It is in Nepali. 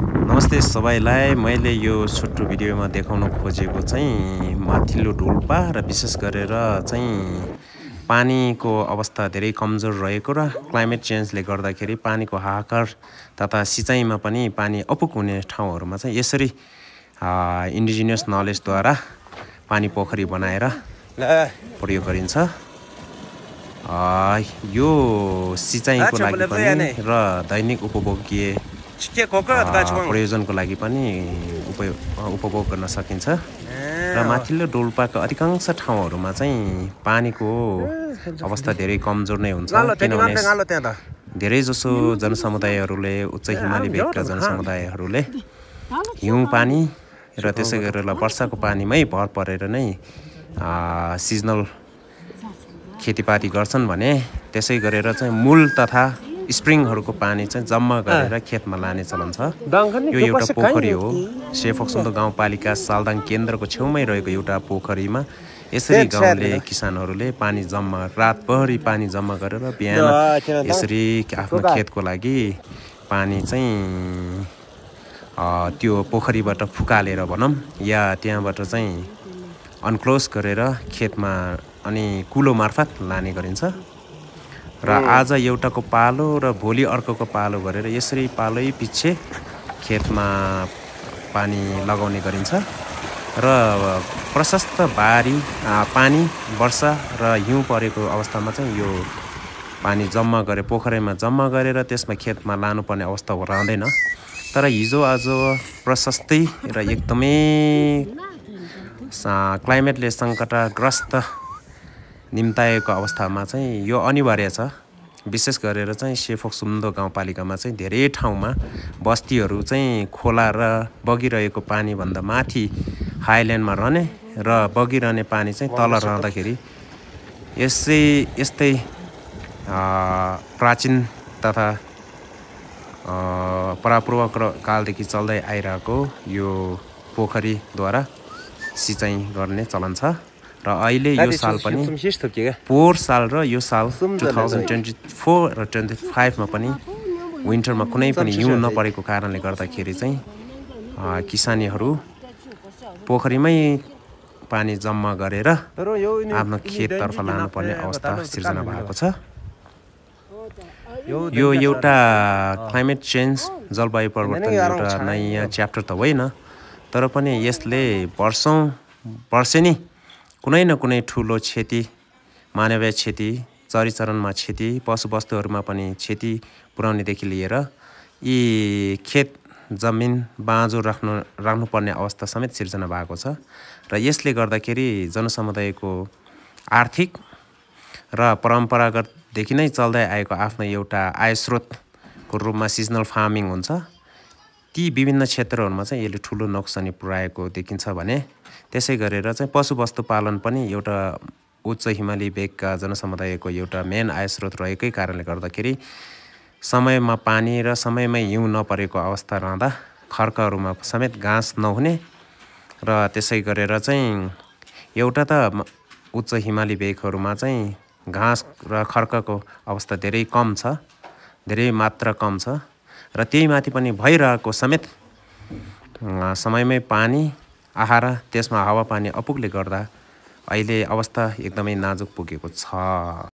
नमस्ते सबैलाई। मैले यो छोटो भिडियोमा देखाउन खोजेको चाहिँ माथिल्लो डोल्पा र विशेष गरेर चाहिँ पानीको अवस्था धेरै कमजोर रहेको र क्लाइमेट चेन्जले गर्दाखेरि पानीको हाहाकार तथा सिँचाइमा पनि पानी अपुग हुने ठाउँहरूमा चाहिँ यसरी इन्डिजिनियस नलेजद्वारा पानी पोखरी बनाएर प्रयोग गरिन्छ। यो सिँचाइको लागि पनि र दैनिक उपभोग्य प्रयोजनको लागि पनि उपभोग गर्न सकिन्छ र माथिल्लो डोल्पाका अधिकांश ठाउँहरूमा चाहिँ पानीको अवस्था धेरै कमजोर नै हुन्छ, किनभने धेरैजसो जनसमुदायहरूले उच्च हिमाली भेगका जनसमुदायहरूले हिउँ पानी र त्यसै गरेर वर्षाको पानीमै भर परेर नै सिजनल खेतीपाती गर्छन् भने त्यसै गरेर चाहिँ मूल तथा स्प्रिङहरूको पानी चाहिँ जम्मा गरेर खेतमा लाने चलन छ। यो एउटा पोखरी हो। सेफोक्सुम्दो गाउँपालिका सालदाङ केन्द्रको छेउमै रहेको एउटा पोखरीमा यसरी गाउँले किसानहरूले पानी जम्मा रातभरि पानी जम्मा गरेर बिहान यसरी आफ्नो खेतको लागि पानी चाहिँ त्यो पोखरीबाट फुकालेर भनौँ या त्यहाँबाट चाहिँ अनक्लोज गरेर खेतमा अनि कुलो मार्फत लाने गरिन्छ र आज एउटाको पालो र भोलि अर्कोको पालो गरेर यसरी पालै पछि खेतमा पानी लगाउने गरिन्छ र प्रशस्त पानी वर्षा र हिउँ परेको अवस्थामा चाहिँ यो पानी जम्मा गरे पोखरीमा जम्मा गरेर त्यसमा खेतमा लानुपर्ने अवस्था रहँदैन। तर हिजो आज प्रशस्तै र एकदमै क्लाइमेटले सङ्कटग्रस्त निम्ताएको अवस्थामा चाहिँ यो अनिवार्य छ। विशेष गरेर चाहिँ सेफोक्सुम्दो गाउँपालिकामा चाहिँ धेरै ठाउँमा बस्तीहरू चाहिँ खोला र बगिरहेको पानीभन्दा माथि हाइल्यान्डमा रहने र बगिरहने पानी चाहिँ तल रहँदाखेरि यस्तै प्राचीन तथा परापूर्व कालदेखि चल्दै आइरहेको यो पोखरीद्वारा सिँचाइ गर्ने चलन छ र अहिले यो साल पनि पोहोर साल र यो साल 2024 र 25 मा पनि विन्टरमा कुनै पनि हिउँ नपरेको कारणले गर्दाखेरि चाहिँ किसानीहरू पोखरीमै पानी जम्मा गरेर आफ्नो खेततर्फ लानुपर्ने अवस्था सिर्जना भएको छ। यो एउटा क्लाइमेट चेन्ज जलवायु परिवर्तन एउटा नयाँ च्याप्टर त होइन, तर पनि यसले वर्षेनी कुनै न कुनै ठुलो क्षति, मानवीय क्षति, चरीचरणमा क्षति, पशुवस्तुहरूमा पनि क्षति पुर्याउनेदेखि लिएर यी खेत जमिन बाँझो राख्नुपर्ने अवस्था समेत सिर्जना भएको छ र यसले गर्दाखेरि जनसमुदायको आर्थिक र परम्परागतदेखि नै चल्दै आएको आफ्नो एउटा आय स्रोतको रूपमा सिजनल फार्मिङ हुन्छ। ती विभिन्न क्षेत्रहरूमा चाहिँ यसले ठुलो नोक्सानी पुर्याएको देखिन्छ भने त्यसै गरेर चाहिँ पशुवस्तु पालन पनि एउटा उच्च हिमाली भेगका जनसमुदायको एउटा मेन आय स्रोत रहेकै कारणले गर्दाखेरि समयमा पानी र समयमै हिउँ नपरेको अवस्था रहँदा खर्कहरूमा समेत घाँस नहुने र त्यसै गरेर चाहिँ एउटा त उच्च हिमाली भेगहरूमा चाहिँ घाँस र खर्कको अवस्था धेरै कम छ, धेरै मात्रा कम छ र त्यही माथि पनि भइरहेको समेत समयमै पानी आहार त्यसमा हावापानी अपुगले गर्दा अहिले अवस्था एकदमै नाजुक पुगेको छ।